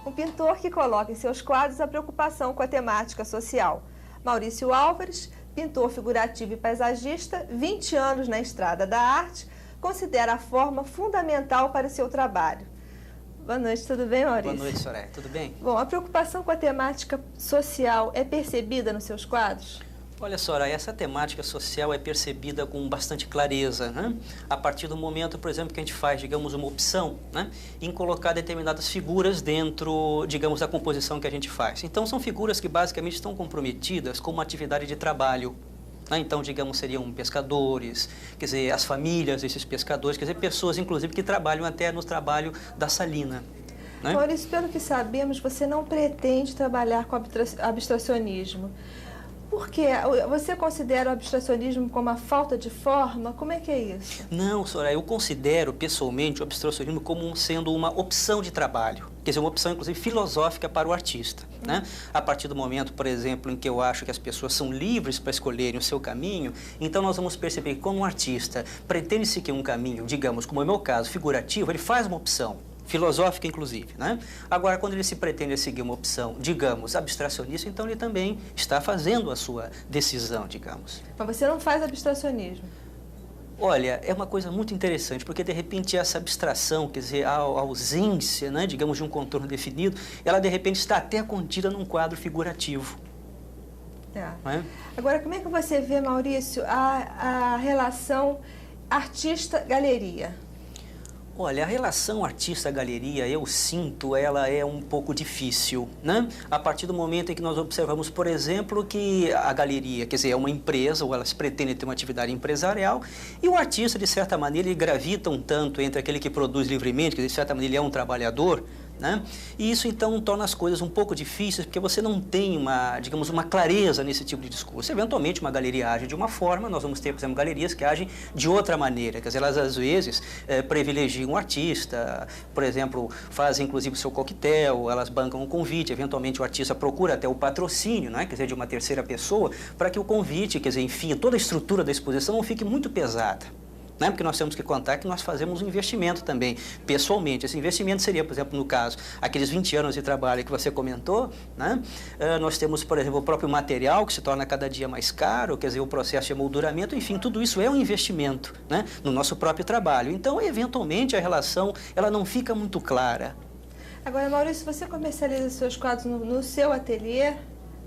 Um pintor que coloca em seus quadros a preocupação com a temática social. Maurício Álvares, pintor figurativo e paisagista, 20 anos na estrada da arte, considera a forma fundamental para o seu trabalho. Boa noite, tudo bem, Maurício? Boa noite, Soraya, tudo bem? Bom, a preocupação com a temática social é percebida nos seus quadros? Olha, Soraya, essa temática social é percebida com bastante clareza, né? A partir do momento, por exemplo, que a gente faz, digamos, uma opção, né? Em colocar determinadas figuras dentro, digamos, da composição que a gente faz. Então, são figuras que basicamente estão comprometidas com uma atividade de trabalho. Então, digamos, seriam pescadores, quer dizer, as famílias desses pescadores, quer dizer, pessoas, inclusive, que trabalham até no trabalho da salina. Né? Maurício, pelo que sabemos, você não pretende trabalhar com abstracionismo. Por quê? Você considera o abstracionismo como uma falta de forma? Como é que é isso? Não, Soraya, eu considero pessoalmente o abstracionismo como sendo uma opção de trabalho. Quer dizer, uma opção, inclusive, filosófica para o artista. Né? A partir do momento, por exemplo, em que eu acho que as pessoas são livres para escolherem o seu caminho, então nós vamos perceber que quando um artista pretende seguir um caminho, digamos, como é o meu caso, figurativo, ele faz uma opção. Filosófica, inclusive, né? Agora, quando ele se pretende seguir uma opção, digamos, abstracionista, então ele também está fazendo a sua decisão, digamos. Mas você não faz abstracionismo? Olha, é uma coisa muito interessante, porque de repente essa abstração, quer dizer, a ausência, né, digamos, de um contorno definido, ela de repente está até contida num quadro figurativo. Não é? Agora, como é que você vê, Maurício, a relação artista-galeria? Olha, a relação artista-galeria, eu sinto, ela é um pouco difícil, né? A partir do momento em que nós observamos, por exemplo, que a galeria, quer dizer, é uma empresa, ou elas pretendem ter uma atividade empresarial, e o artista, de certa maneira, ele gravita um tanto entre aquele que produz livremente, que de certa maneira ele é um trabalhador, né? E isso, então, torna as coisas um pouco difíceis, porque você não tem uma, digamos, uma clareza nesse tipo de discurso. Eventualmente, uma galeria age de uma forma, nós vamos ter, por exemplo, galerias que agem de outra maneira. Quer dizer, elas, às vezes, privilegiam um artista, por exemplo, fazem, inclusive, o seu coquetel, elas bancam um convite, eventualmente o artista procura até o patrocínio, né? Quer dizer, de uma terceira pessoa, para que o convite, quer dizer, enfim, toda a estrutura da exposição não fique muito pesada. Né? Porque nós temos que contar que nós fazemos um investimento também, pessoalmente. Esse investimento seria, por exemplo, no caso, aqueles 20 anos de trabalho que você comentou, né? Nós temos, por exemplo, o próprio material, que se torna cada dia mais caro, quer dizer, o processo de emolduramento, enfim, tudo isso é um investimento, né? No nosso próprio trabalho. Então, eventualmente, a relação ela não fica muito clara. Agora, Maurício, você comercializa seus quadros no seu ateliê?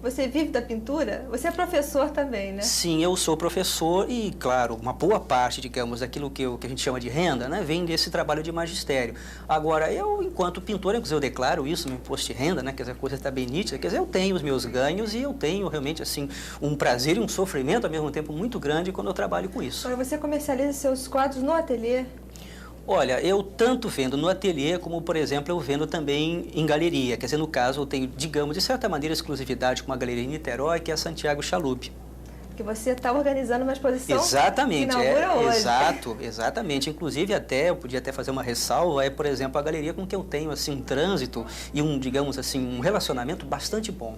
Você vive da pintura? Você é professor também, né? Sim, eu sou professor e, claro, uma boa parte, digamos, daquilo que a gente chama de renda, né, vem desse trabalho de magistério. Agora, eu, enquanto pintor, inclusive eu declaro isso no imposto de renda, né, quer dizer, a coisa está bem nítida, quer dizer, eu tenho os meus ganhos e eu tenho realmente, assim, um prazer e um sofrimento ao mesmo tempo muito grande quando eu trabalho com isso. Agora, você comercializa seus quadros no ateliê? Olha, eu tanto vendo no ateliê, como, por exemplo, eu vendo também em galeria. Quer dizer, no caso, eu tenho, digamos, de certa maneira, exclusividade com uma galeria em Niterói, que é a Santiago Chalup. Que você está organizando uma exposição exatamente, que inaugura hoje. Exato, exatamente. Inclusive, eu podia até fazer uma ressalva, por exemplo, a galeria com que eu tenho, assim, um trânsito e digamos assim, um relacionamento bastante bom.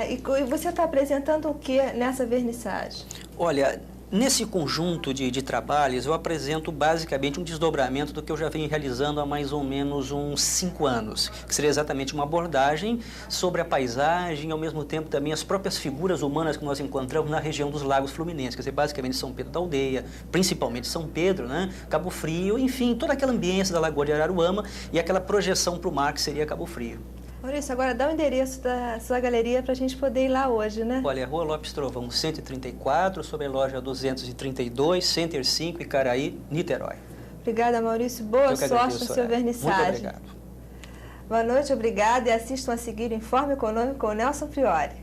E você está apresentando o que nessa vernissagem? Olha, nesse conjunto de trabalhos, eu apresento basicamente um desdobramento do que eu já venho realizando há mais ou menos uns 5 anos, que seria exatamente uma abordagem sobre a paisagem e, ao mesmo tempo, também as próprias figuras humanas que nós encontramos na região dos Lagos Fluminenses, quer dizer, basicamente São Pedro da Aldeia, principalmente São Pedro, né? Cabo Frio, enfim, toda aquela ambiência da Lagoa de Araruama e aquela projeção para o mar que seria Cabo Frio. Maurício, agora dá o endereço da sua galeria para a gente poder ir lá hoje, né? Olha, Rua Lopes Trovão, 134, sobre a loja 232, Center 5, Icaraí, Niterói. Obrigada, Maurício. Boa sorte no seu vernissagem. Muito obrigado. Boa noite, obrigada e assistam a seguir o Informe Econômico com o Nelson Priori.